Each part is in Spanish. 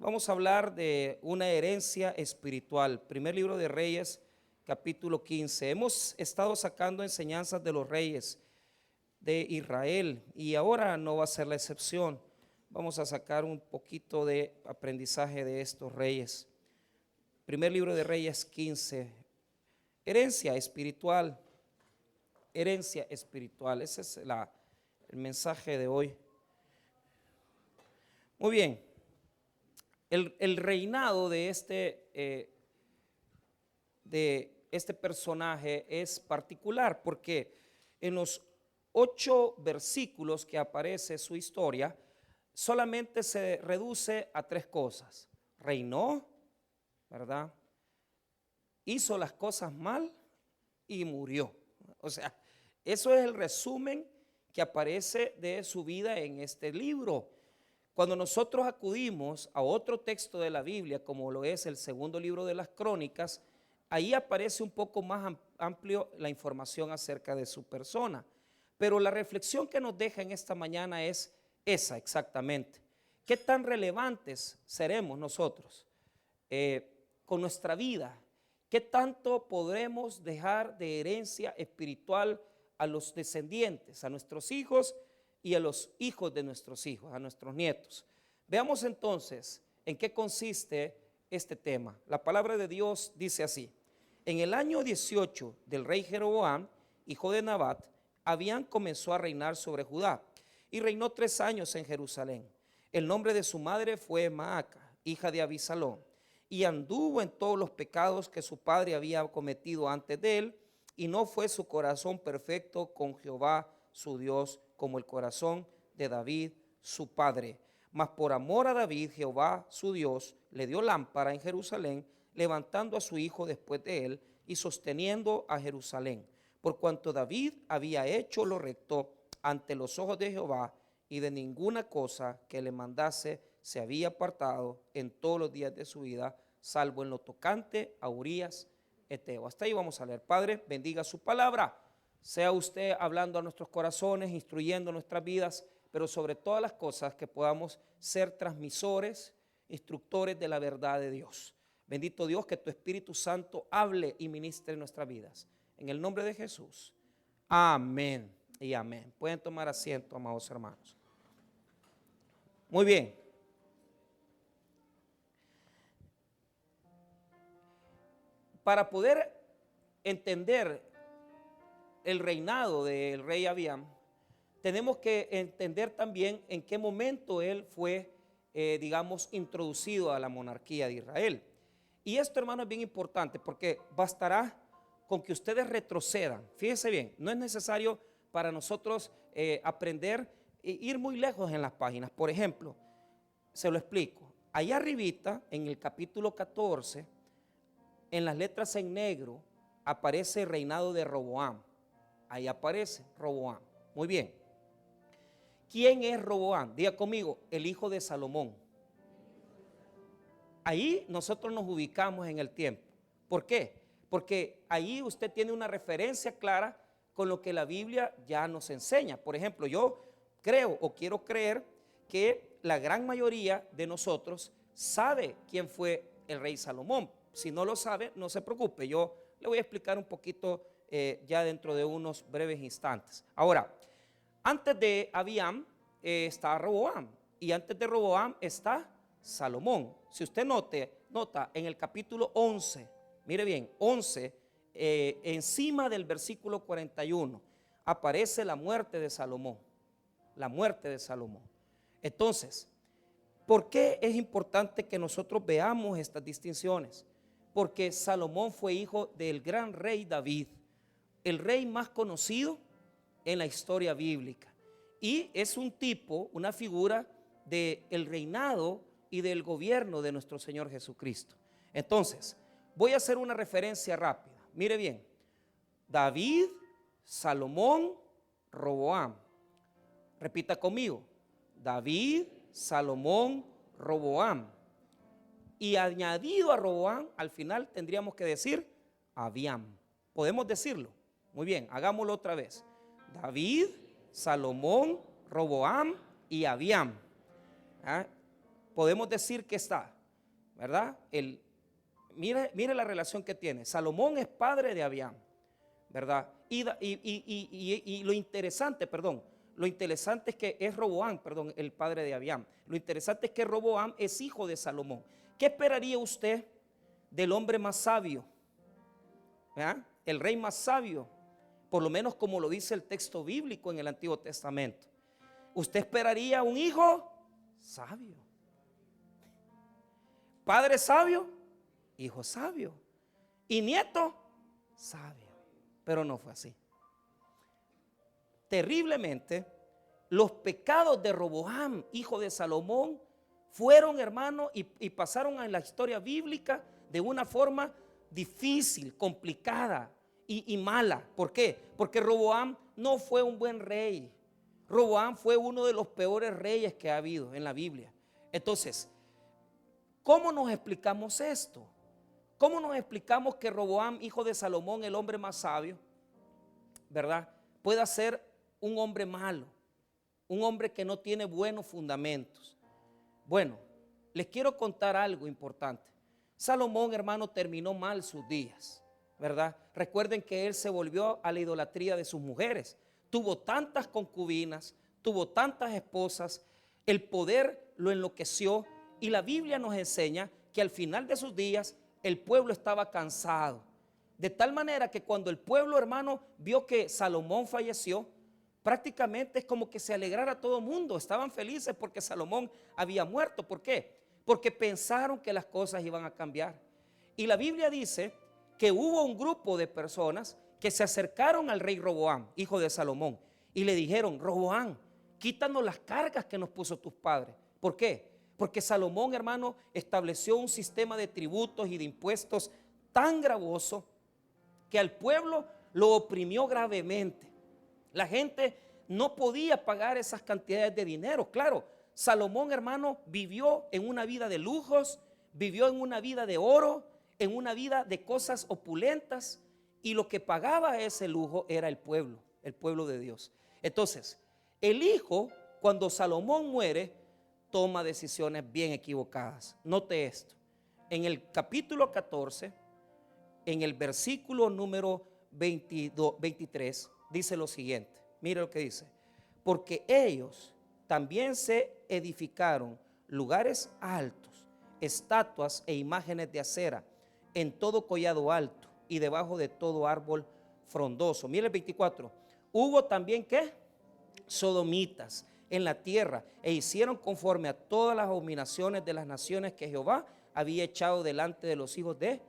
Vamos a hablar de una herencia espiritual. Primer libro de Reyes, capítulo 15. Hemos estado sacando enseñanzas de los reyes de Israel y ahora no va a ser la excepción. Vamos a sacar un poquito de aprendizaje de estos reyes. Primer libro de Reyes 15. Herencia espiritual. Herencia espiritual. Ese es el mensaje de hoy. Muy bien. El reinado de este personaje es particular porque en los 8 versículos que aparece su historia solamente se reduce a 3 cosas. Reinó, ¿verdad? Hizo las cosas mal y murió. O sea, eso es el resumen que aparece de su vida en este libro. Cuando nosotros acudimos a otro texto de la Biblia, como lo es el segundo libro de las Crónicas, ahí aparece un poco más amplio la información acerca de su persona. Pero la reflexión que nos deja en esta mañana es esa exactamente. ¿Qué tan relevantes seremos nosotros con nuestra vida? ¿Qué tanto podremos dejar de herencia espiritual a los descendientes, a nuestros hijos y a los hijos de nuestros hijos, a nuestros nietos? Veamos entonces en qué consiste este tema. La palabra de Dios dice así: en el año 18 del rey Jeroboam, hijo de Nabat, Abián comenzó a reinar sobre Judá y reinó 3 años en Jerusalén. El nombre de su madre fue Maaca, hija de Abisalom, y anduvo en todos los pecados que su padre había cometido antes de él, y no fue su corazón perfecto con Jehová su Dios como el corazón de David su padre. Mas por amor a David, Jehová su Dios le dio lámpara en Jerusalén, levantando a su hijo después de él y sosteniendo a Jerusalén, por cuanto David había hecho lo recto ante los ojos de Jehová, y de ninguna cosa que le mandase se había apartado en todos los días de su vida, salvo en lo tocante a Urías Eteo. Hasta ahí vamos a leer. Padre, bendiga su palabra. Sea usted hablando a nuestros corazones, instruyendo nuestras vidas, pero sobre todas las cosas que podamos ser transmisores, instructores de la verdad de Dios. Bendito Dios, que tu Espíritu Santo hable y ministre en nuestras vidas. En el nombre de Jesús. Amén y amén. Pueden tomar asiento, amados hermanos. Muy bien. Para poder entender el reinado del rey Abián, tenemos que entender también en qué momento él fue, introducido a la monarquía de Israel. Y esto, hermano, es bien importante porque bastará con que ustedes retrocedan. Fíjense bien, no es necesario para nosotros aprender e ir muy lejos en las páginas. Por ejemplo, se lo explico. Allá arribita, en el capítulo 14, en las letras en negro, aparece el reinado de Roboam. Ahí aparece Roboam. Muy bien. ¿Quién es Roboam? Diga conmigo, el hijo de Salomón. Ahí nosotros nos ubicamos en el tiempo. ¿Por qué? Porque ahí usted tiene una referencia clara con lo que la Biblia ya nos enseña. Por ejemplo, yo creo o quiero creer que la gran mayoría de nosotros sabe quién fue el rey Salomón. Si no lo sabe, no se preocupe. Yo le voy a explicar un poquito ya dentro de unos breves instantes. Ahora, antes de Abián está Roboam, y antes de Roboam está Salomón. Si usted nota en el capítulo 11, mire bien, 11, encima del versículo 41, aparece la muerte de Salomón. La muerte de Salomón. Entonces, ¿por qué es importante que nosotros veamos estas distinciones? Porque Salomón fue hijo del gran rey David, el rey más conocido en la historia bíblica, y es un tipo, una figura del reinado y del gobierno de nuestro Señor Jesucristo. Entonces, voy a hacer una referencia rápida. Mire bien: David, Salomón, Roboam. Repita conmigo: David, Salomón, Roboam. Y añadido a Roboam, al final tendríamos que decir Abián. ¿Podemos decirlo? Muy bien, hagámoslo otra vez. David, Salomón, Roboam y Abián. podemos decir que está, ¿verdad? Mire la relación que tiene. Salomón es padre de Abiam, ¿verdad? Y lo interesante es que es Roboam, el padre de Abiam. Lo interesante es que Roboam es hijo de Salomón. ¿Qué esperaría usted del hombre más sabio? ¿Verdad? El rey más sabio, por lo menos como lo dice el texto bíblico en el Antiguo Testamento. Usted esperaría un hijo sabio, padre sabio, hijo sabio y nieto sabio. Pero no fue así. Terriblemente, los pecados de Roboam, hijo de Salomón, fueron, hermano, y pasaron en la historia bíblica de una forma difícil, complicada y mala. ¿Por qué? Porque Roboam no fue un buen rey. Roboam fue uno de los peores reyes que ha habido en la Biblia. Entonces, ¿cómo nos explicamos esto? ¿Cómo nos explicamos que Roboam, hijo de Salomón, el hombre más sabio, ¿verdad?, pueda ser un hombre malo, un hombre que no tiene buenos fundamentos? Bueno, les quiero contar algo importante. Salomón, hermano, terminó mal sus días, ¿verdad? Recuerden que él se volvió a la idolatría de sus mujeres. Tuvo tantas concubinas, tuvo tantas esposas, el poder lo enloqueció, y la Biblia nos enseña que al final de sus días el pueblo estaba cansado. De tal manera que cuando el pueblo, hermano, vio que Salomón falleció, prácticamente es como que se alegrara todo el mundo. Estaban felices porque Salomón había muerto. ¿Por qué? Porque pensaron que las cosas iban a cambiar. Y la Biblia dice que hubo un grupo de personas que se acercaron al rey Roboam, hijo de Salomón, y le dijeron: Roboam, quítanos las cargas que nos puso tus padres. ¿Por qué? Porque Salomón, hermano, estableció un sistema de tributos y de impuestos tan gravoso que al pueblo lo oprimió gravemente. La gente no podía pagar esas cantidades de dinero. Claro, Salomón, hermano, vivió en una vida de lujos, vivió en una vida de oro, en una vida de cosas opulentas, y lo que pagaba ese lujo era el pueblo de Dios. Entonces, el hijo, cuando Salomón muere, toma decisiones bien equivocadas. Note esto. En el capítulo 14, en el versículo número 23, dice lo siguiente. Mire lo que dice: porque ellos también se edificaron lugares altos, estatuas e imágenes de acera en todo collado alto y debajo de todo árbol frondoso. Mire el 24. Hubo también, ¿qué?, sodomitas en la tierra, e hicieron conforme a todas las abominaciones de las naciones que Jehová había echado delante de los hijos de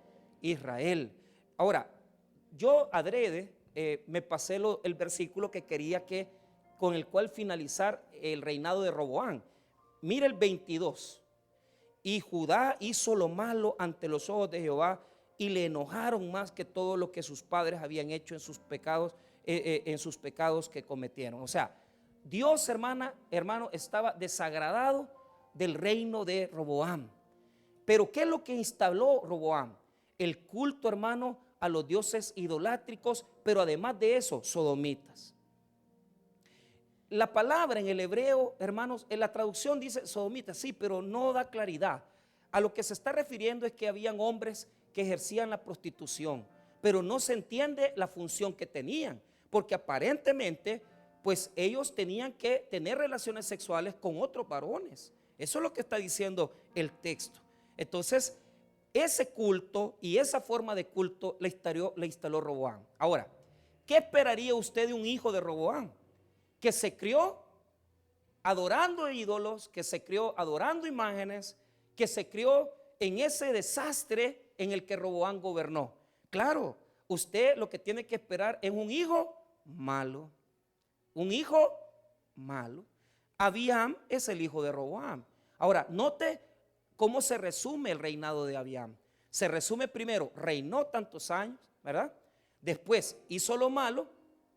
Israel. Ahora, yo adrede me pasé el versículo que quería con el cual finalizar el reinado de Roboam. Mira el 22. Y Judá hizo lo malo ante los ojos de Jehová, y le enojaron más que todo lo que sus padres habían hecho en sus pecados que cometieron. O sea, Dios, hermano, estaba desagradado del reino de Roboam. Pero ¿qué es lo que instaló Roboam? El culto, hermano, a los dioses idolátricos, pero además de eso, sodomitas. La palabra en el hebreo, hermanos, en la traducción dice sodomitas, sí, pero no da claridad. A lo que se está refiriendo es que habían hombres que ejercían la prostitución, pero no se entiende la función que tenían, porque aparentemente, pues ellos tenían que tener relaciones sexuales con otros varones. Eso es lo que está diciendo el texto. Entonces, ese culto y esa forma de culto le instaló Roboam. Ahora, ¿qué esperaría usted de un hijo de Roboam? Que se crió adorando ídolos, que se crió adorando imágenes, que se crió en ese desastre en el que Roboam gobernó. Claro, usted lo que tiene que esperar es un hijo malo. Un hijo malo. Abiam es el hijo de Roboam. Ahora, note cómo se resume el reinado de Abiam. Se resume primero: reinó tantos años, ¿verdad? Después hizo lo malo,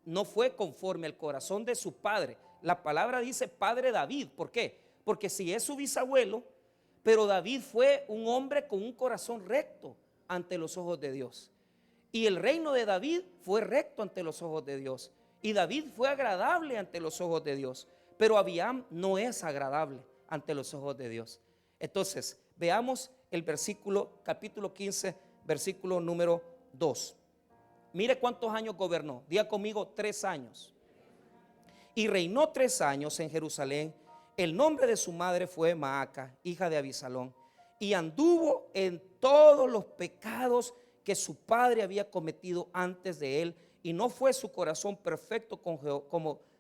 no fue conforme al corazón de su padre. La palabra dice padre David. ¿Por qué? Porque si es su bisabuelo, pero David fue un hombre con un corazón recto ante los ojos de Dios. Y el reino de David fue recto ante los ojos de Dios. Y David fue agradable ante los ojos de Dios. Pero Abiam no es agradable ante los ojos de Dios. Entonces, veamos el versículo, capítulo 15, versículo número 2. Mire cuántos años gobernó. Diga conmigo, 3 años. Y reinó 3 años en Jerusalén. El nombre de su madre fue Maaca, hija de Abisalón. Y anduvo en todos los pecados que su padre había cometido antes de él. Y no fue su corazón perfecto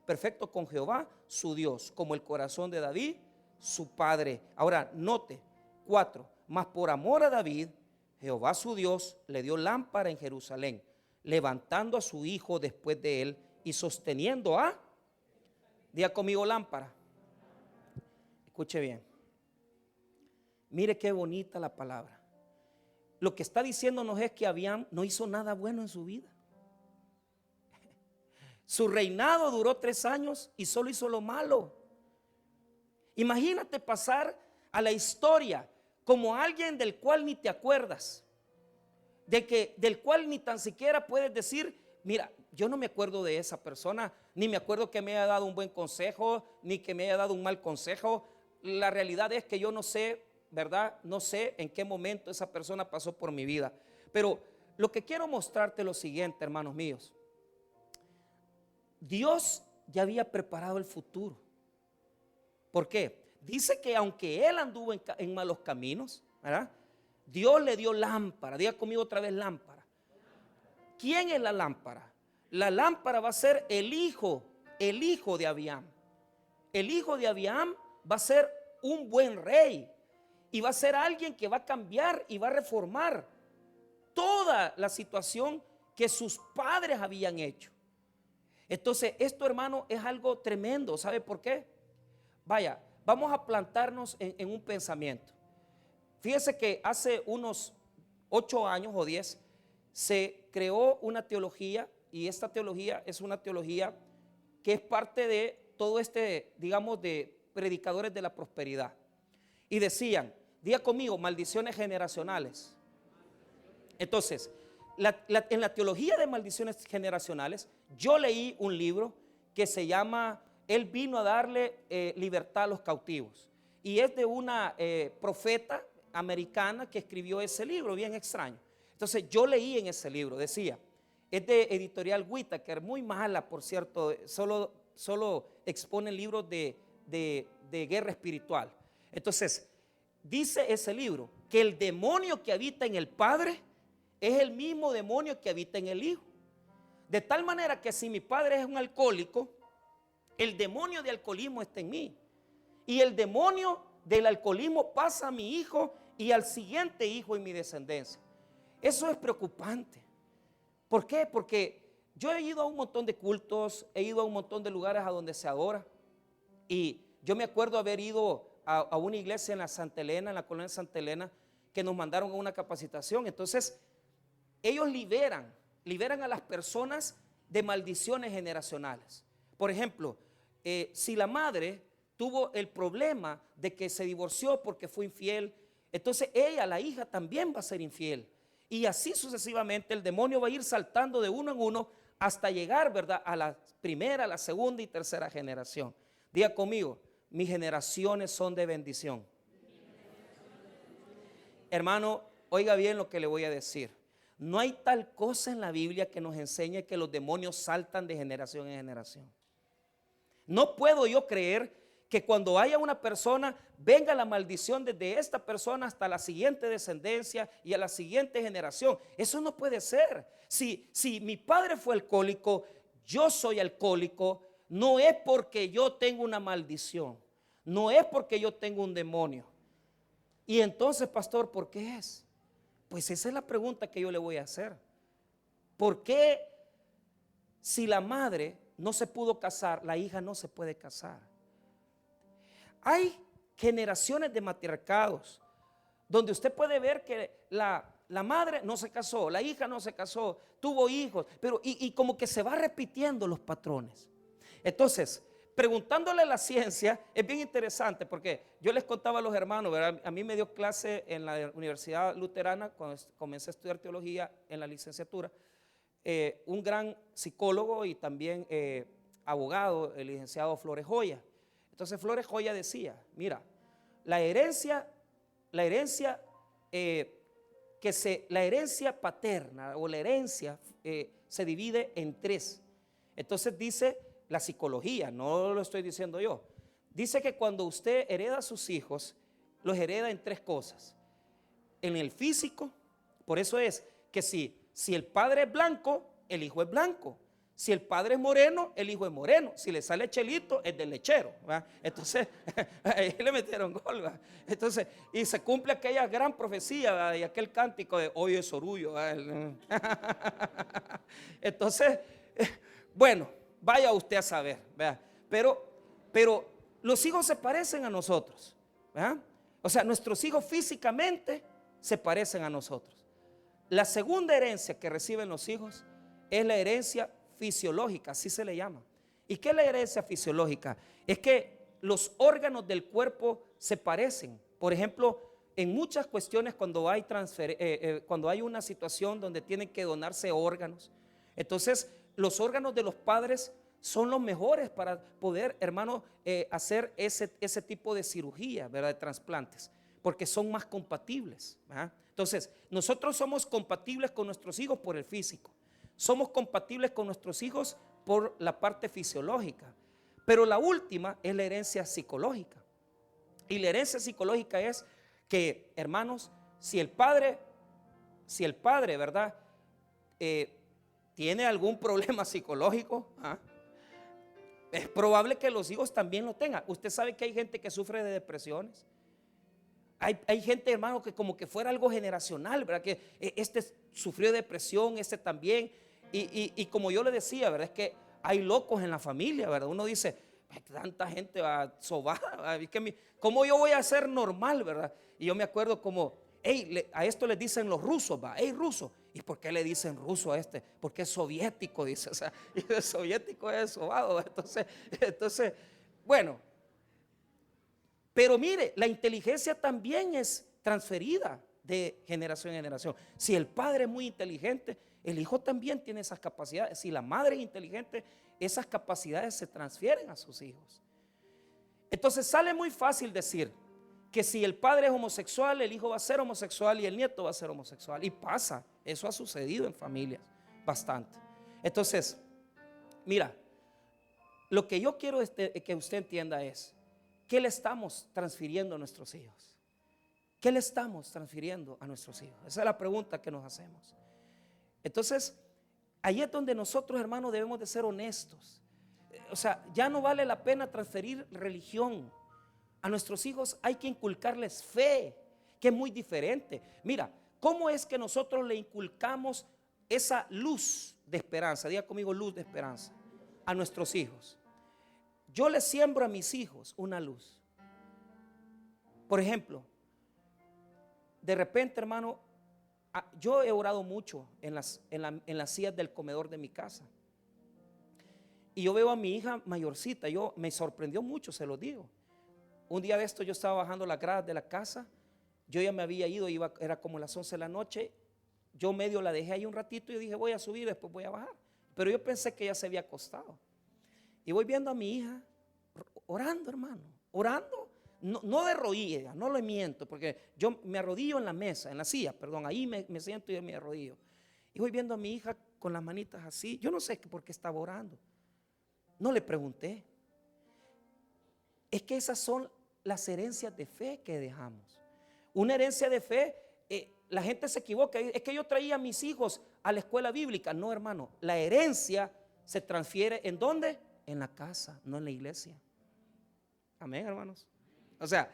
perfecto con Jehová, su Dios, como el corazón de David, su padre. Ahora, note, 4. Mas por amor a David, Jehová su Dios le dio lámpara en Jerusalén, levantando a su hijo después de él y sosteniendo a, diga conmigo, lámpara. Escuche bien. Mire qué bonita la palabra. Lo que está diciéndonos es que Abiam no hizo nada bueno en su vida. Su reinado duró 3 años y solo hizo lo malo. Imagínate pasar a la historia como alguien del cual ni te acuerdas, del cual ni tan siquiera puedes decir, mira, yo no me acuerdo de esa persona, ni me acuerdo que me haya dado un buen consejo, ni que me haya dado un mal consejo. La realidad es que yo no sé, ¿verdad? No sé en qué momento esa persona pasó por mi vida. Pero lo que quiero mostrarte es lo siguiente, hermanos míos. Dios ya había preparado el futuro. ¿Por qué? Dice que aunque él anduvo en malos caminos, ¿verdad? Dios le dio lámpara. Diga conmigo otra vez, lámpara. ¿Quién es la lámpara? La lámpara va a ser el hijo de Abiam. El hijo de Abiam va a ser un buen rey y va a ser alguien que va a cambiar y va a reformar toda la situación que sus padres habían hecho. Entonces, esto, hermano, es algo tremendo. ¿Sabe por qué? Vaya, vamos a plantarnos en un pensamiento. Fíjese que hace unos 8 años o 10 se creó una teología, y esta teología es una teología que es parte de todo digamos, de predicadores de la prosperidad. Y decían, diga conmigo, maldiciones generacionales. Entonces, en la teología de maldiciones generacionales, yo leí un libro que se llama Él vino a darle libertad a los cautivos. Y es de una profeta americana que escribió ese libro, bien extraño. Entonces yo leí en ese libro, decía, es de editorial Whitaker, muy mala, por cierto, solo expone libros de guerra espiritual. Entonces, dice ese libro que el demonio que habita en el Padre es el mismo demonio que habita en el Hijo. De tal manera que si mi padre es un alcohólico, el demonio de alcoholismo está en mí. Y el demonio del alcoholismo pasa a mi hijo y al siguiente hijo en mi descendencia. Eso es preocupante. ¿Por qué? Porque yo he ido a un montón de cultos, he ido a un montón de lugares a donde se adora. Y yo me acuerdo haber ido a una iglesia en la Santa Elena, en la colonia Santa Elena, que nos mandaron a una capacitación. Entonces, ellos liberan a las personas de maldiciones generacionales. Por ejemplo, si la madre tuvo el problema de que se divorció porque fue infiel, entonces ella, la hija, también va a ser infiel. Y así sucesivamente el demonio va a ir saltando de uno en uno hasta llegar, ¿verdad?, a la primera, la segunda y tercera generación. Diga conmigo, mis generaciones son de bendición. Hermano, oiga bien lo que le voy a decir. No hay tal cosa en la Biblia que nos enseñe que los demonios saltan de generación en generación. No puedo yo creer que cuando haya una persona, venga la maldición desde esta persona hasta la siguiente descendencia y a la siguiente generación. Eso no puede ser. Si mi padre fue alcohólico, yo soy alcohólico, no es porque yo tengo una maldición, no es porque yo tengo un demonio. Y entonces, pastor, ¿por qué es? Pues esa es la pregunta que yo le voy a hacer. ¿Por qué si la madre no se pudo casar, la hija no se puede casar? Hay generaciones de matriarcados donde usted puede ver que la madre no se casó, la hija no se casó, tuvo hijos, pero y como que se va repitiendo los patrones. Entonces, preguntándole a la ciencia es bien interesante, porque yo les contaba a los hermanos, ¿verdad? A mí me dio clase en la Universidad Luterana cuando comencé a estudiar teología en la licenciatura, un gran psicólogo y también abogado, el licenciado Flores Joya. Entonces Flores Joya decía, mira, la herencia la herencia la herencia paterna o la herencia se divide en tres. Entonces dice la psicología, no lo estoy diciendo yo. Dice que cuando usted hereda a sus hijos, los hereda en tres cosas. En el físico, por eso es que si el padre es blanco, el hijo es blanco. Si el padre es moreno, el hijo es moreno. Si le sale chelito, es del lechero, ¿va? Entonces, ahí le metieron gol, ¿va? Entonces, y se cumple aquella gran profecía, ¿va? Y aquel cántico de hoy es orgullo, ¿va? Entonces, bueno, vaya usted a saber, ¿va? Pero los hijos se parecen a nosotros, ¿va? O sea, nuestros hijos físicamente se parecen a nosotros. La segunda herencia que reciben los hijos es la herencia fisiológica, así se le llama. ¿Y qué es la herencia fisiológica? Es que los órganos del cuerpo se parecen. Por ejemplo, en muchas cuestiones cuando hay una situación donde tienen que donarse órganos, entonces los órganos de los padres son los mejores para poder, hermano, hacer ese tipo de cirugía, ¿verdad? De trasplantes, porque son más compatibles, ¿verdad? Entonces, nosotros somos compatibles con nuestros hijos por el físico. Somos compatibles con nuestros hijos por la parte fisiológica. Pero la última es la herencia psicológica. Y la herencia psicológica es que, hermanos, si el padre, ¿verdad? Tiene algún problema psicológico, es probable que los hijos también lo tengan. Usted sabe que hay gente que sufre de depresiones. Hay gente, hermano, que como que fuera algo generacional, ¿verdad? Que este sufrió de depresión, este también. Y como yo le decía, ¿verdad? Es que hay locos en la familia, ¿verdad? Uno dice, tanta gente va sobada, ¿cómo yo voy a ser normal, verdad? Y yo me acuerdo como, a esto le dicen los rusos, va, ruso. ¿Y por qué le dicen ruso a este? Porque es soviético, dice, o sea, y el soviético es sobado. Entonces, bueno. Pero mire, la inteligencia también es transferida de generación en generación. Si el padre es muy inteligente, el hijo también tiene esas capacidades. Si la madre es inteligente, esas capacidades se transfieren a sus hijos. Entonces sale muy fácil decir que si el padre es homosexual, el hijo va a ser homosexual y el nieto va a ser homosexual. Y pasa, eso ha sucedido en familias bastante. Entonces, mira, lo que yo quiero que usted entienda es, ¿qué le estamos transfiriendo a nuestros hijos? ¿Qué le estamos transfiriendo a nuestros hijos? Esa es la pregunta que nos hacemos. Entonces, ahí es donde nosotros, hermanos, debemos de ser honestos. O sea, ya no vale la pena transferir religión. A nuestros hijos hay que inculcarles fe, que es muy diferente. Mira, ¿cómo es que nosotros le inculcamos esa luz de esperanza? Diga conmigo, luz de esperanza a nuestros hijos. Yo les siembro a mis hijos una luz. Por ejemplo, de repente, hermano, yo he orado mucho en las sillas del comedor de mi casa. Y yo veo a mi hija mayorcita, me sorprendió mucho, se lo digo. Un día de esto yo estaba bajando las gradas de la casa, yo ya me había ido, era como las 11 de la noche, yo medio la dejé ahí un ratito y dije voy a subir, después voy a bajar. Pero yo pensé que ella se había acostado. Y voy viendo a mi hija orando, hermano, orando, no de rodillas, no le miento, porque yo me arrodillo en la mesa, en la silla, perdón, ahí me siento y me arrodillo. Y voy viendo a mi hija con las manitas así, yo no sé por qué estaba orando, no le pregunté. Es que esas son las herencias de fe que dejamos. Una herencia de fe, la gente se equivoca, es que yo traía a mis hijos a la escuela bíblica. No, hermano, la herencia se transfiere ¿en dónde? En la casa, no en la iglesia. Amén, hermanos. O sea,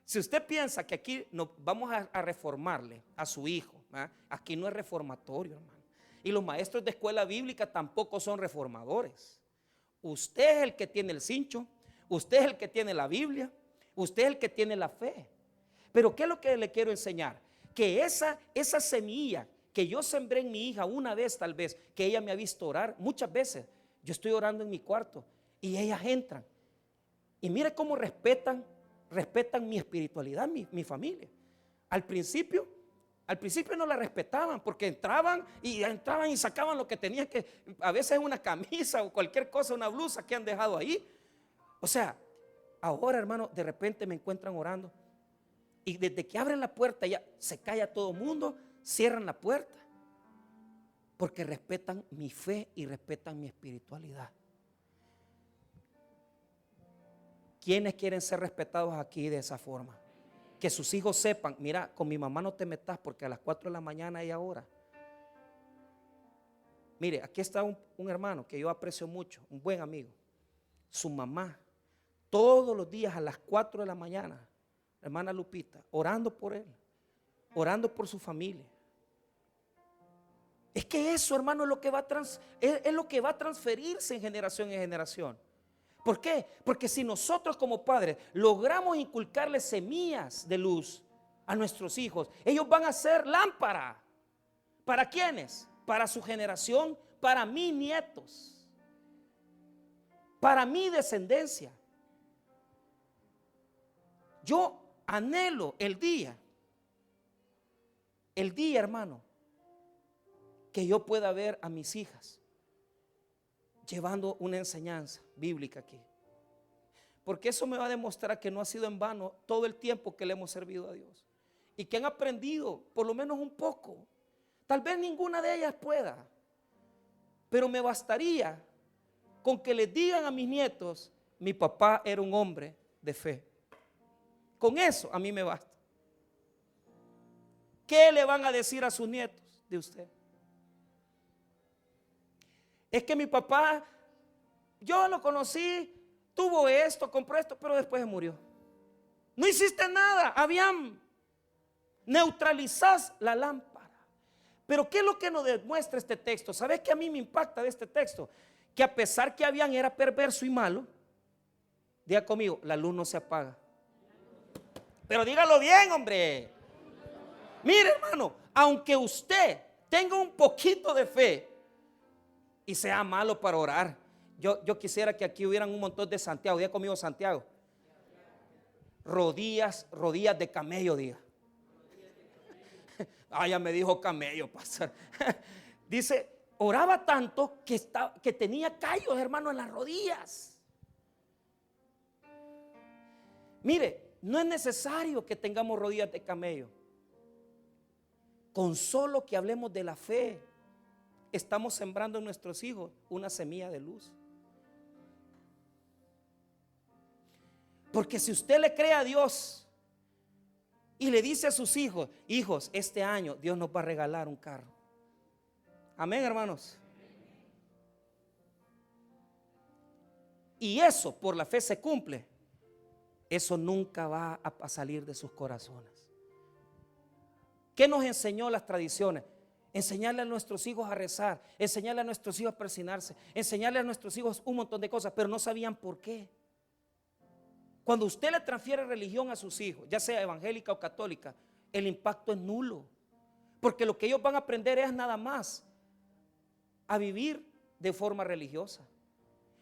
si usted piensa que aquí vamos a reformarle a su hijo, aquí no es reformatorio, hermano. Y los maestros de escuela bíblica tampoco son reformadores. Usted es el que tiene el cincho, usted es el que tiene la Biblia, usted es el que tiene la fe. Pero ¿qué es lo que le quiero enseñar? Que esa semilla que yo sembré en mi hija una vez, tal vez, que ella me ha visto orar, muchas veces yo estoy orando en mi cuarto y ellas entran. Y mire cómo respetan mi espiritualidad, mi familia. Al principio no la respetaban porque entraban y sacaban lo que tenían que, a veces una camisa o cualquier cosa, una blusa que han dejado ahí. O sea, ahora, hermano, de repente me encuentran orando Y desde que abren la puerta ya se calla todo el mundo, cierran la puerta, porque respetan mi fe y respetan mi espiritualidad. ¿Quiénes quieren ser respetados aquí de esa forma? Que sus hijos sepan, mira, con mi mamá no te metas porque a las 4 de la mañana hay ahora. Mire, aquí está un hermano que yo aprecio mucho, un buen amigo. Su mamá, todos los días a las 4 de la mañana, la hermana Lupita, orando por él, orando por su familia. Es que eso, hermano, es lo que es lo que va a transferirse en generación. ¿Por qué? Porque si nosotros como padres logramos inculcarles semillas de luz a nuestros hijos, ellos van a ser lámpara. ¿Para quiénes? Para su generación, para mis nietos, para mi descendencia. Yo anhelo el día, hermano, que yo pueda ver a mis hijas llevando una enseñanza bíblica aquí. Porque eso me va a demostrar que no ha sido en vano todo el tiempo que le hemos servido a Dios. Y que han aprendido por lo menos un poco. Tal vez ninguna de ellas pueda. Pero me bastaría con que les digan a mis nietos, mi papá era un hombre de fe. Con eso a mí me basta. ¿Qué le van a decir a sus nietos de usted? Es que mi papá, yo lo conocí, tuvo esto, compró esto, pero después se murió. No hiciste nada, Abiam. Neutralizás la lámpara. Pero ¿qué es lo que nos demuestra este texto? ¿Sabes qué a mí me impacta de este texto? Que a pesar que Abiam era perverso y malo, diga conmigo, la luz no se apaga. Pero dígalo bien, hombre. Mire, hermano, aunque usted tenga un poquito de fe y sea malo para orar, yo quisiera que aquí hubieran un montón de Santiago. Diga conmigo, Santiago. Rodillas de camello, diga. Ya me dijo camello, pastor. Dice, oraba tanto que tenía callos, hermano, en las rodillas. Mire, no es necesario que tengamos rodillas de camello. Con solo que hablemos de la fe, estamos sembrando en nuestros hijos una semilla de luz. Porque si usted le cree a Dios y le dice a sus hijos, hijos, este año Dios nos va a regalar un carro. Amén, hermanos. Y eso por la fe se cumple. Eso nunca va a salir de sus corazones. ¿Qué nos enseñó las tradiciones? Enseñarle a nuestros hijos a rezar, enseñarle a nuestros hijos a persinarse, enseñarle a nuestros hijos un montón de cosas, pero no sabían por qué. Cuando usted le transfiere religión a sus hijos, ya sea evangélica o católica, el impacto es nulo. Porque lo que ellos van a aprender es nada más a vivir de forma religiosa.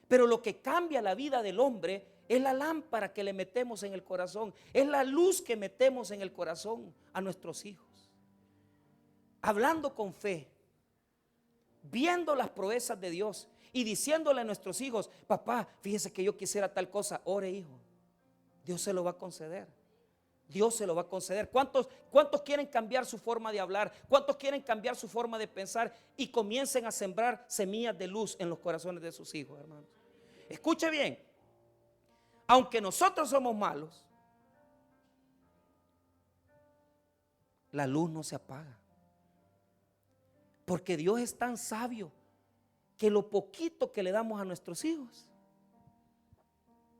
Pero lo que cambia la vida del hombre es la lámpara que le metemos en el corazón, es la luz que metemos en el corazón a nuestros hijos. Hablando con fe, viendo las proezas de Dios y diciéndole a nuestros hijos, papá, fíjese que yo quisiera tal cosa, ore, hijo. Dios se lo va a conceder. Dios se lo va a conceder. ¿Cuántos quieren cambiar su forma de hablar? ¿Cuántos quieren cambiar su forma de pensar y comiencen a sembrar semillas de luz en los corazones de sus hijos, hermanos? Escuche bien. Aunque nosotros somos malos, la luz no se apaga. Porque Dios es tan sabio que lo poquito que le damos a nuestros hijos,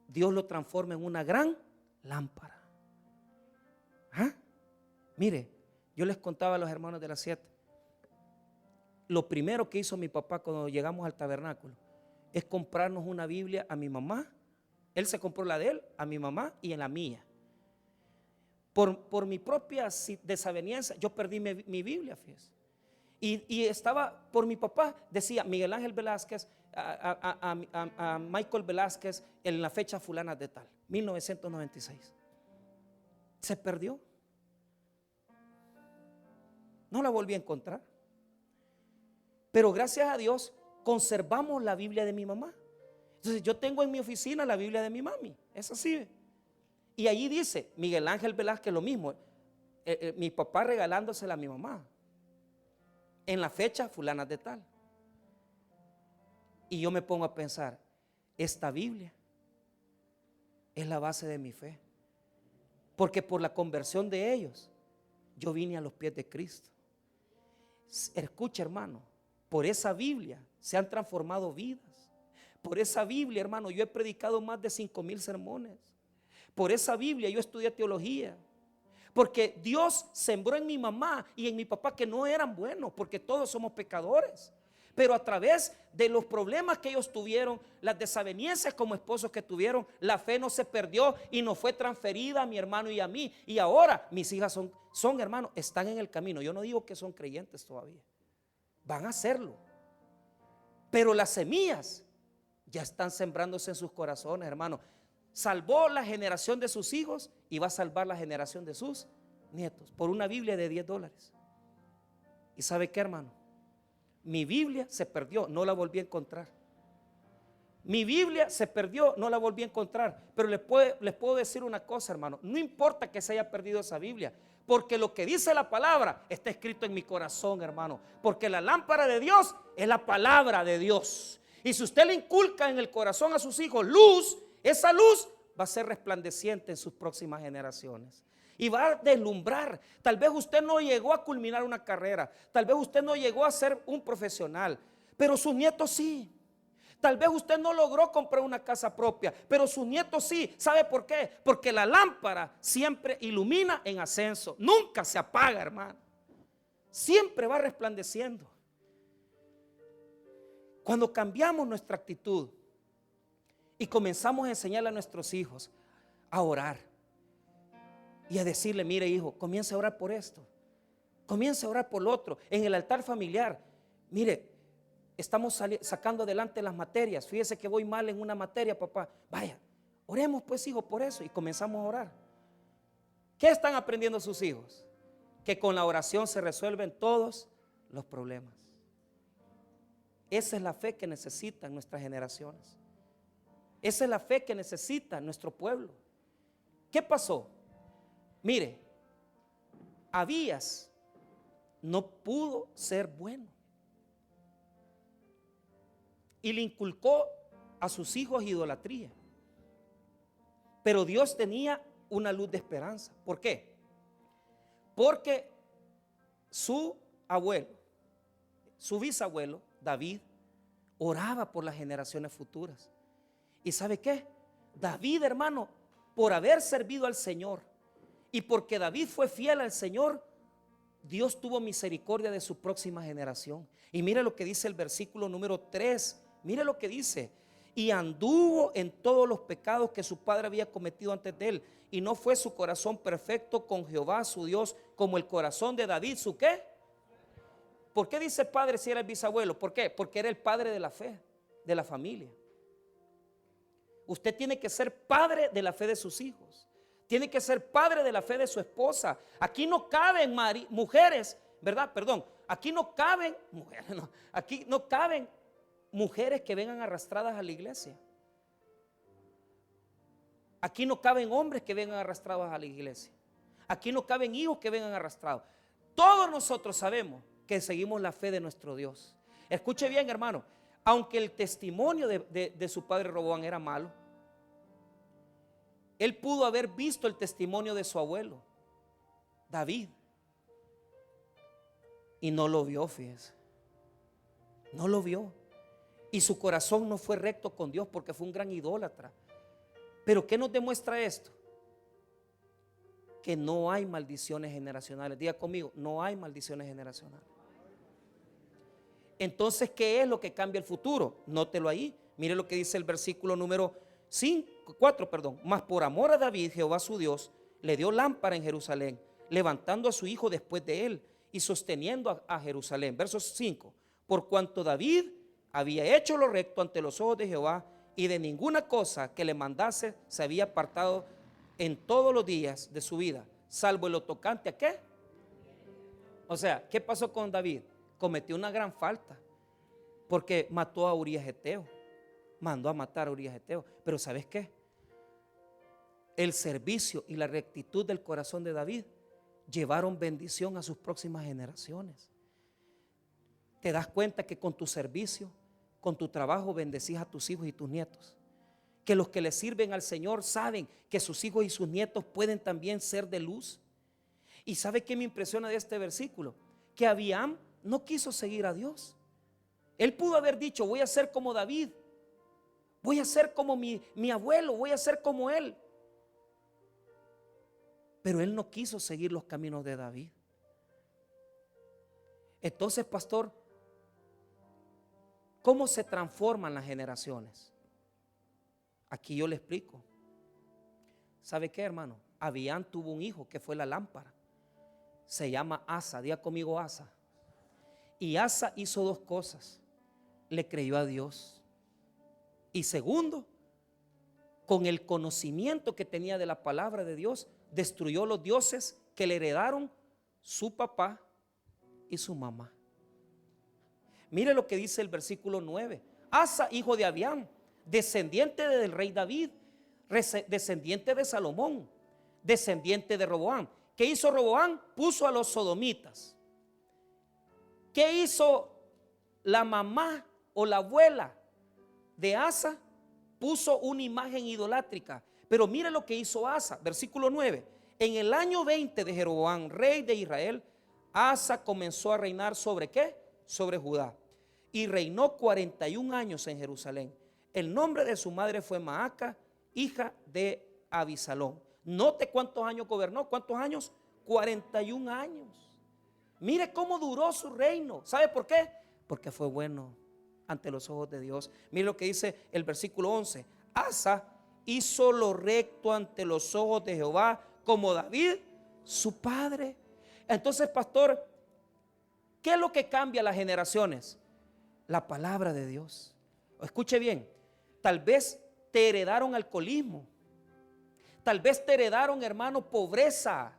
Dios lo transforma en una gran lámpara. Mire, yo les contaba a los hermanos de las 7. Lo primero que hizo mi papá cuando llegamos al tabernáculo es comprarnos una Biblia a mi mamá. Él se compró la de él, a mi mamá y en la mía. Por mi propia desaveniencia, yo perdí mi Biblia, fíjese. Y estaba por mi papá, decía Miguel Ángel Velázquez, a Michael Velázquez en la fecha fulana de tal, 1996. Se perdió. No la volví a encontrar. Pero gracias a Dios conservamos la Biblia de mi mamá. Entonces yo tengo en mi oficina la Biblia de mi mami. Es así. Y allí dice Miguel Ángel Velázquez lo mismo, mi papá regalándosela a mi mamá, en la fecha fulana de tal. Y yo me pongo a pensar, esta Biblia es la base de mi fe, porque por la conversión de ellos, yo vine a los pies de Cristo. Escucha, hermano, por esa Biblia se han transformado vidas. Por esa Biblia, hermano, yo he predicado más de 5,000 sermones. Por esa Biblia yo estudié teología. Porque Dios sembró en mi mamá y en mi papá que no eran buenos, porque todos somos pecadores. Pero a través de los problemas que ellos tuvieron, las desavenencias como esposos que tuvieron, la fe no se perdió y nos fue transferida a mi hermano y a mí. Y ahora mis hijas son hermanos, están en el camino. Yo no digo que son creyentes todavía, van a hacerlo. Pero las semillas ya están sembrándose en sus corazones, hermano. Salvó la generación de sus hijos y va a salvar la generación de sus nietos por una Biblia de $10. ¿Y sabe qué, hermano? Mi Biblia se perdió, no la volví a encontrar. Mi Biblia se perdió, no la volví a encontrar. Pero les puedo decir una cosa, hermano. No importa que se haya perdido esa Biblia, porque lo que dice la palabra está escrito en mi corazón, hermano. Porque la lámpara de Dios es la palabra de Dios. Y si usted le inculca en el corazón a sus hijos luz, esa luz va a ser resplandeciente en sus próximas generaciones. Y va a deslumbrar. Tal vez usted no llegó a culminar una carrera, tal vez usted no llegó a ser un profesional, pero sus nietos sí. Tal vez usted no logró comprar una casa propia, pero sus nietos sí. ¿Sabe por qué? Porque la lámpara siempre ilumina en ascenso, nunca se apaga, hermano. Siempre va resplandeciendo. Cuando cambiamos nuestra actitud y comenzamos a enseñarle a nuestros hijos a orar y a decirle, mire hijo, comience a orar por esto, comience a orar por lo otro, en el altar familiar, mire, estamos sacando adelante las materias, fíjese que voy mal en una materia, papá, vaya, oremos pues hijo por eso, y comenzamos a orar. ¿Qué están aprendiendo sus hijos? Que con la oración se resuelven todos los problemas. Esa es la fe que necesitan nuestras generaciones. Esa es la fe que necesita nuestro pueblo. ¿Qué pasó? Mire, Abías no pudo ser bueno y le inculcó a sus hijos idolatría. Pero Dios tenía una luz de esperanza. ¿Por qué? Porque su abuelo, su bisabuelo, David, oraba por las generaciones futuras. ¿Y sabe qué? David, hermano, por haber servido al Señor y porque David fue fiel al Señor, Dios tuvo misericordia de su próxima generación. Y mire lo que dice el versículo número 3. Mire lo que dice. Y anduvo en todos los pecados que su padre había cometido antes de él. Y no fue su corazón perfecto con Jehová su Dios como el corazón de David. ¿Su qué? ¿Por qué dice padre si era el bisabuelo? ¿Por qué? Porque era el padre de la fe, de la familia. Usted tiene que ser padre de la fe de sus hijos. Tiene que ser padre de la fe de su esposa. Aquí no caben mujeres, ¿verdad? Perdón. Aquí no caben mujeres, no. Aquí no caben mujeres que vengan arrastradas a la iglesia. Aquí no caben hombres que vengan arrastrados a la iglesia. Aquí no caben hijos que vengan arrastrados. Todos nosotros sabemos que seguimos la fe de nuestro Dios. Escuche bien, hermano. Aunque el testimonio de su padre Roboam era malo, él pudo haber visto el testimonio de su abuelo David y no lo vio, fíjese. No lo vio. Y su corazón no fue recto con Dios porque fue un gran idólatra. Pero ¿qué nos demuestra esto? Que no hay maldiciones generacionales. Diga conmigo, no hay maldiciones generacionales. Entonces, ¿qué es lo que cambia el futuro? Nótelo ahí. Mire lo que dice el versículo número 4. Mas por amor a David, Jehová su Dios, le dio lámpara en Jerusalén, levantando a su hijo después de él y sosteniendo a Jerusalén. Verso 5. Por cuanto David había hecho lo recto ante los ojos de Jehová y de ninguna cosa que le mandase se había apartado en todos los días de su vida, salvo en lo tocante a ¿qué? O sea, ¿qué pasó con David? Cometió una gran falta porque mató a Urías Eteo, mandó a matar a Urías Eteo. Pero ¿sabes qué? el servicio y la rectitud del corazón de David llevaron bendición a sus próximas generaciones. Te das cuenta que con tu servicio, con tu trabajo bendecís a tus hijos y tus nietos. Que los que le sirven al Señor saben que sus hijos y sus nietos pueden también ser de luz. ¿Y sabe qué me impresiona de este versículo? Que Abiam no quiso seguir a Dios. Él pudo haber dicho: voy a ser como David, voy a ser como mi abuelo, voy a ser como él. Pero él no quiso seguir los caminos de David. Entonces, pastor, ¿cómo se transforman las generaciones? Aquí yo le explico. ¿Sabe qué, hermano? Abiam tuvo un hijo que fue la lámpara. Se llama Asa. Diga conmigo, Asa. Y Asa hizo dos cosas: le creyó a Dios, y segundo, con el conocimiento que tenía de la palabra de Dios, destruyó los dioses que le heredaron su papá y su mamá. Mire lo que dice el versículo 9. Asa, hijo de Abiam, descendiente del rey David, descendiente de Salomón, descendiente de Roboam. ¿Qué hizo Roboam? Puso a los sodomitas. ¿Qué hizo la mamá o la abuela de Asa? Puso una imagen idolátrica. Pero mire lo que hizo Asa, versículo 9. En el año 20 de Jeroboam, rey de Israel, Asa comenzó a reinar ¿sobre qué? Sobre Judá. Y reinó 41 años en Jerusalén. El nombre de su madre fue Maaca, hija de Abisalón. Note cuántos años gobernó. ¿Cuántos años? 41 años. Mire cómo duró su reino. ¿Sabe por qué? Porque fue bueno ante los ojos de Dios. Mire lo que dice el versículo 11. Asa hizo lo recto ante los ojos de Jehová, como David, su padre. Entonces, pastor, ¿qué es lo que cambia las generaciones? La palabra de Dios. Escuche bien. Tal vez te heredaron alcoholismo. Tal vez te heredaron, hermano, pobreza.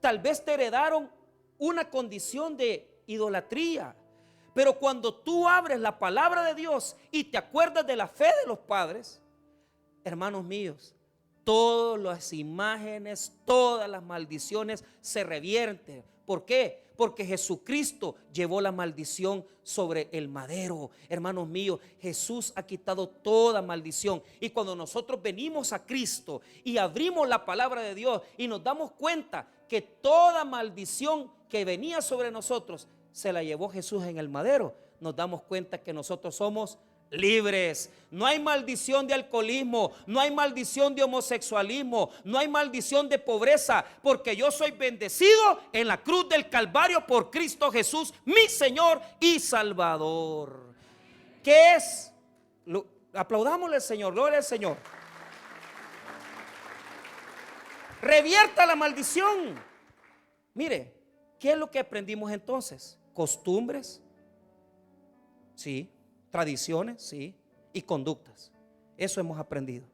Tal vez te heredaron una condición de idolatría. Pero cuando tú abres la palabra de Dios y te acuerdas de la fe de los padres, hermanos míos, todas las imágenes, todas las maldiciones se revierten. ¿Por qué? Porque Jesucristo llevó la maldición sobre el madero. Hermanos míos, Jesús ha quitado toda maldición. Y cuando nosotros venimos a Cristo y abrimos la palabra de Dios y nos damos cuenta que toda maldición que venía sobre nosotros se la llevó Jesús en el madero, nos damos cuenta que nosotros somos libres. No hay maldición de alcoholismo, no hay maldición de homosexualismo, no hay maldición de pobreza, porque yo soy bendecido en la cruz del Calvario por Cristo Jesús, mi Señor y Salvador. ¿Qué es? Aplaudámosle al Señor, gloria al Señor. Revierta la maldición. Mire, ¿qué es lo que aprendimos entonces? Costumbres, sí. Tradiciones, sí, y conductas. Eso hemos aprendido.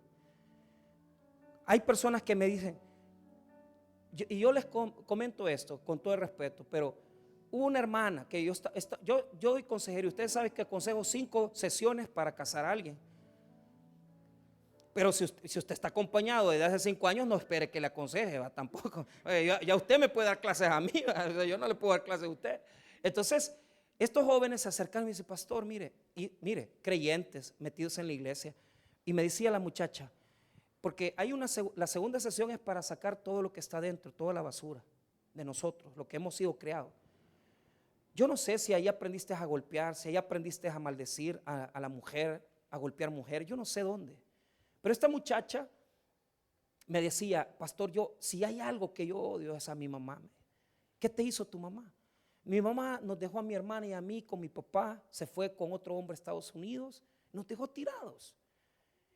Hay personas que me dicen, y yo les comento esto con todo el respeto, pero una hermana que yo doy consejería. Ustedes saben que aconsejo 5 sesiones para casar a alguien. Pero si usted está acompañado desde hace 5 años, no espere que le aconseje, ¿va? Tampoco. Ya usted me puede dar clases a mí, ¿va? Yo no le puedo dar clases a usted. Entonces, estos jóvenes se acercaron y me dicen, pastor, mire, creyentes metidos en la iglesia. Y me decía la muchacha, porque hay la segunda sesión es para sacar todo lo que está dentro, toda la basura de nosotros, lo que hemos sido creados. Yo no sé si ahí aprendiste a golpear, si ahí aprendiste a maldecir a la mujer, a golpear mujer, yo no sé dónde. Pero esta muchacha me decía, pastor, si hay algo que yo odio es a mi mamá. ¿Qué te hizo tu mamá? Mi mamá nos dejó a mi hermana y a mí con mi papá, se fue con otro hombre a Estados Unidos, nos dejó tirados.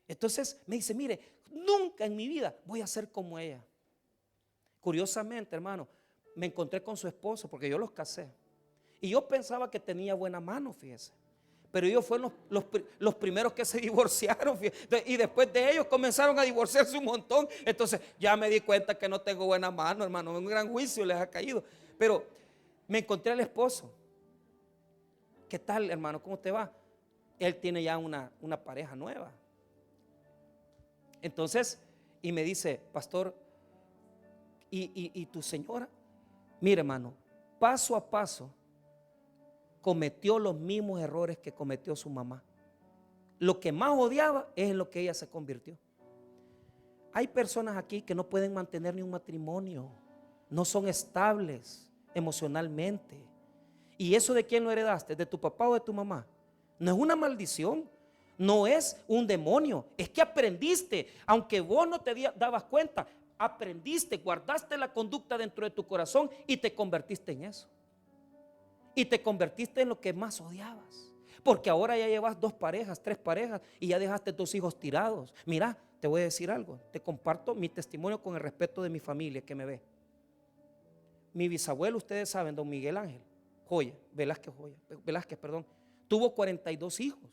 Entonces me dice, mire, nunca en mi vida voy a ser como ella. Curiosamente, hermano, me encontré con su esposo porque yo los casé. Y yo pensaba que tenía buena mano, fíjese. Pero ellos fueron los primeros que se divorciaron, fíjese. Y después de ellos comenzaron a divorciarse un montón. Entonces ya me di cuenta que no tengo buena mano, hermano. Un gran juicio les ha caído. Pero me encontré al esposo. ¿Qué tal, hermano? ¿Cómo te va? Él tiene ya una pareja nueva. Entonces, y me dice, pastor, ¿y tu señora? Mire, hermano, paso a paso cometió los mismos errores que cometió su mamá. Lo que más odiaba es en lo que ella se convirtió. Hay personas aquí que no pueden mantener ni un matrimonio, no son estables emocionalmente. ¿Y eso de quién lo heredaste? ¿De tu papá o de tu mamá? No es una maldición, no es un demonio, es que aprendiste, aunque vos no te dabas cuenta, aprendiste, guardaste la conducta dentro de tu corazón y te convertiste en eso. Y te convertiste en lo que más odiabas. Porque ahora ya llevas 2 parejas, 3 parejas y ya dejaste 2 hijos tirados. Mira, te voy a decir algo, te comparto mi testimonio con el respeto de mi familia que me ve. Mi bisabuelo, ustedes saben, don Miguel Ángel Velázquez, tuvo 42 hijos.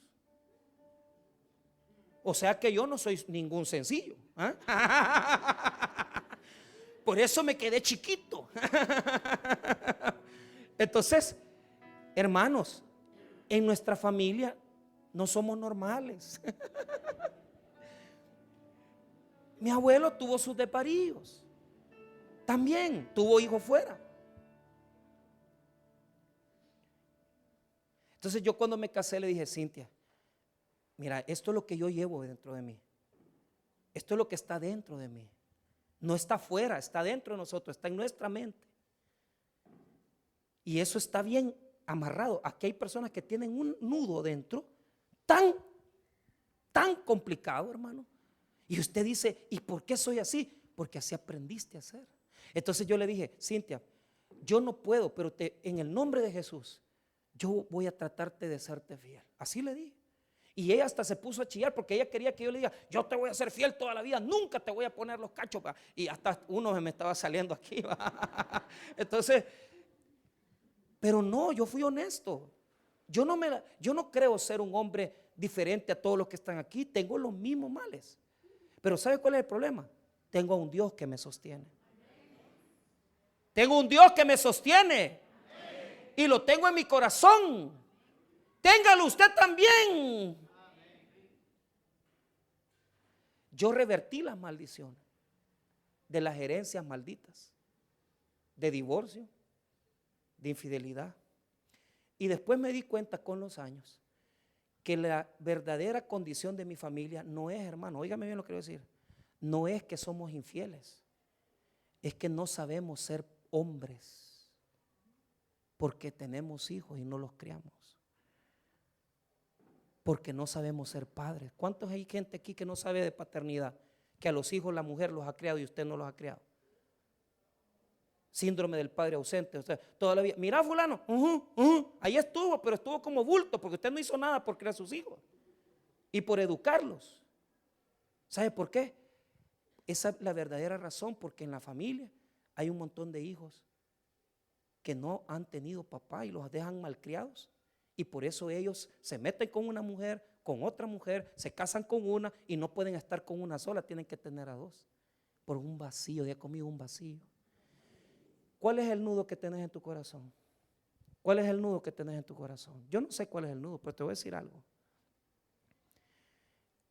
O sea que yo no soy ningún sencillo, ¿eh? Por eso me quedé chiquito. Entonces, hermanos, en nuestra familia no somos normales. Mi abuelo tuvo sus desvaríos, también tuvo hijos fuera. Entonces yo cuando me casé le dije, Cintia, mira, esto es lo que yo llevo dentro de mí. Esto es lo que está dentro de mí. No está afuera, está dentro de nosotros, está en nuestra mente. Y eso está bien amarrado. Aquí hay personas que tienen un nudo dentro tan complicado, hermano. Y usted dice, ¿y por qué soy así? Porque así aprendiste a ser. Entonces yo le dije, Cintia, yo no puedo, pero en el nombre de Jesús, yo voy a tratarte de serte fiel. Así le dije. Y ella hasta se puso a chillar porque ella quería que yo le diga, yo te voy a ser fiel toda la vida, nunca te voy a poner los cachos. Y hasta uno se me estaba saliendo aquí. Entonces, pero no, yo fui honesto. Yo no creo ser un hombre diferente a todos los que están aquí. Tengo los mismos males. Pero ¿sabe cuál es el problema? Tengo a un Dios que me sostiene. Tengo un Dios que me sostiene. Y lo tengo en mi corazón. Téngalo usted también. Yo revertí las maldiciones de las herencias malditas, de divorcio, de infidelidad. Y después me di cuenta con los años que la verdadera condición de mi familia no es, hermano, óigame bien lo que quiero decir, no es que somos infieles, es que no sabemos ser hombres porque tenemos hijos y no los criamos. Porque no sabemos ser padres. ¿Cuántos hay gente aquí que no sabe de paternidad? Que a los hijos la mujer los ha criado y usted no los ha criado. Síndrome del padre ausente. O sea, toda la vida, mira fulano, ahí estuvo, pero estuvo como bulto porque usted no hizo nada por criar a sus hijos y por educarlos. ¿Sabe por qué? Esa es la verdadera razón, porque en la familia hay un montón de hijos que no han tenido papá y los dejan malcriados. Y por eso ellos se meten con una mujer, con otra mujer, se casan con una y no pueden estar con una sola, tienen que tener a 2. Por un vacío, ya conmigo un vacío. ¿Cuál es el nudo que tenés en tu corazón? ¿Cuál es el nudo que tenés en tu corazón? Yo no sé cuál es el nudo, pero te voy a decir algo.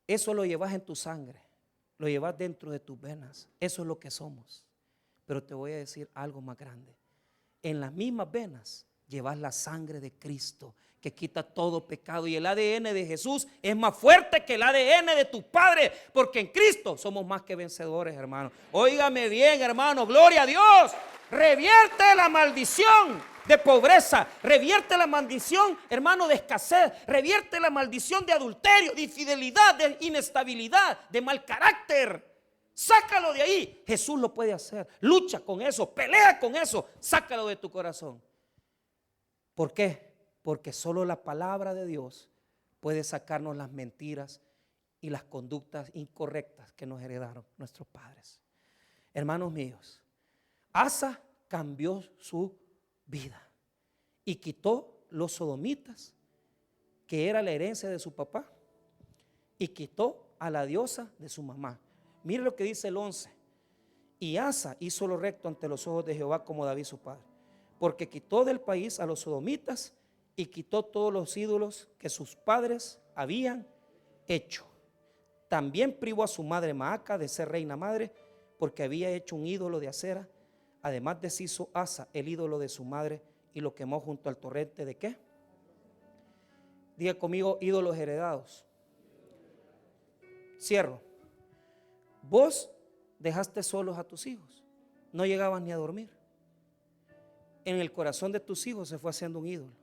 Eso lo llevas en tu sangre, lo llevas dentro de tus venas. Eso es lo que somos. Pero te voy a decir algo más grande. En las mismas venas llevas la sangre de Cristo, que quita todo pecado, y el ADN de Jesús es más fuerte que el ADN de tu padre, porque en Cristo somos más que vencedores, hermano. Óigame bien, hermano, gloria a Dios. Revierte la maldición de pobreza, revierte la maldición, hermano, de escasez, revierte la maldición de adulterio, de infidelidad, de inestabilidad, de mal carácter. Sácalo de ahí. Jesús lo puede hacer. Lucha con eso, pelea con eso, sácalo de tu corazón. ¿Por qué? Porque solo la palabra de Dios puede sacarnos las mentiras y las conductas incorrectas que nos heredaron nuestros padres. Hermanos míos, Asa cambió su vida y quitó los sodomitas, que era la herencia de su papá, y quitó a la diosa de su mamá. Mire lo que dice el 11. Y Asa hizo lo recto ante los ojos de Jehová como David su padre, porque quitó del país a los sodomitas y quitó todos los ídolos que sus padres habían hecho. También privó a su madre Maaca de ser reina madre, porque había hecho un ídolo de acera. Además deshizo Asa el ídolo de su madre y lo quemó junto al torrente de ¿qué? Diga conmigo, ídolos heredados. Cierro. Vos dejaste solos a tus hijos, no llegabas ni a dormir. En el corazón de tus hijos se fue haciendo un ídolo,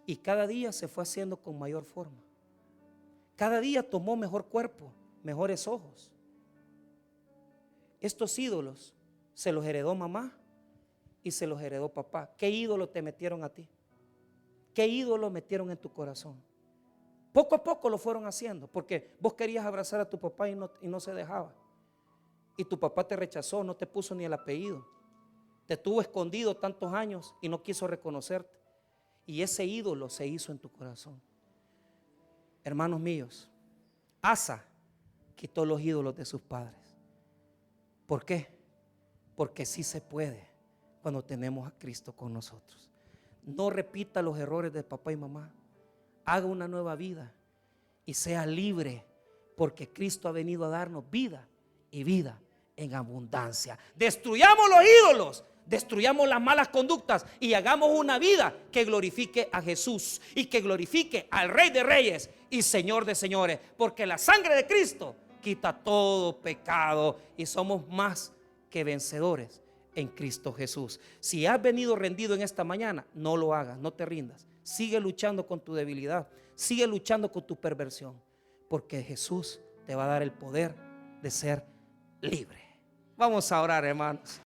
y cada día se fue haciendo con mayor forma. Cada día tomó mejor cuerpo, mejores ojos. Estos ídolos se los heredó mamá y se los heredó papá. ¿Qué ídolo te metieron a ti? ¿Qué ídolo metieron en tu corazón? Poco a poco lo fueron haciendo, porque vos querías abrazar a tu papá y no se dejaba. Y tu papá te rechazó, no te puso ni el apellido. Te tuvo escondido tantos años y no quiso reconocerte. Y ese ídolo se hizo en tu corazón. Hermanos míos, Asa quitó los ídolos de sus padres. ¿Por qué? Porque sí se puede cuando tenemos a Cristo con nosotros. No repita los errores de papá y mamá. Haga una nueva vida y sea libre, porque Cristo ha venido a darnos vida y vida en abundancia. Destruyamos los ídolos, destruyamos las malas conductas y hagamos una vida que glorifique a Jesús y que glorifique al Rey de Reyes y Señor de Señores, porque la sangre de Cristo quita todo pecado y somos más que vencedores en Cristo Jesús. Si has venido rendido en esta mañana, no lo hagas, no te rindas. Sigue luchando con tu debilidad, sigue luchando con tu perversión, porque Jesús te va a dar el poder de ser libre. Vamos a orar, hermanos.